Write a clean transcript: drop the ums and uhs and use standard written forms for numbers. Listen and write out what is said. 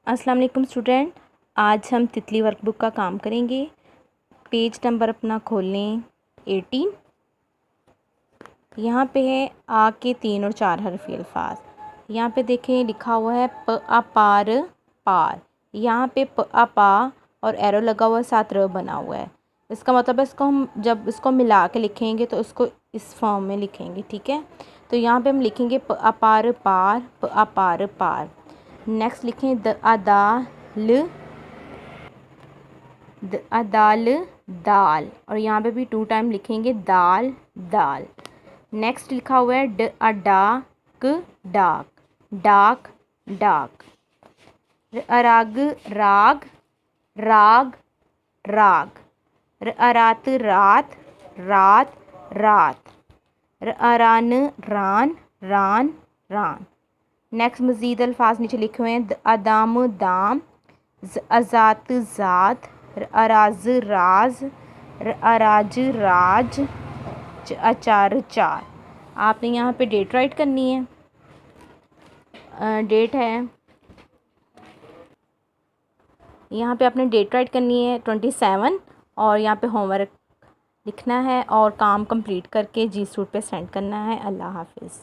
अस्सलाम वालेकुम स्टूडेंट, आज हम तितली वर्कबुक का काम करेंगे। पेज नंबर अपना खोल लें 18। यहाँ पे है आ के 3 और 4 हरफी अल्फाज। यहाँ पे देखें लिखा हुआ है प आ पार पार। यहाँ पे प आ पा और एरो लगा हुआ है, साथ र बना हुआ है। इसका मतलब है इसको हम जब इसको मिला के लिखेंगे तो इसको इस फॉर्म में लिखेंगे, ठीक है। तो यहाँ पे हम लिखेंगे प आ पार पार, प आ पार पार। नेक्स्ट लिखें द अदाल दाल, और यहाँ पे भी 2 टाइम लिखेंगे दाल दाल। नेक्स्ट लिखा हुआ है डाक डाक डाक डाक। राग राग राग राग। रात रात रात रात। रान रान रान रान। नेक्स्ट मज़ीद अल्फाज नीचे लिखे हुए हैं अदाम दाम, अजात ज़ात, अराज राज, अराज राज, अचार चार। आपने यहाँ पे डेट राइट करनी है। डेट है यहाँ पे आपने डेट राइट करनी है 27, और यहाँ पे होमवर्क लिखना है और काम कंप्लीट करके जी सूट पे सेंड करना है। अल्लाह हाफिज़।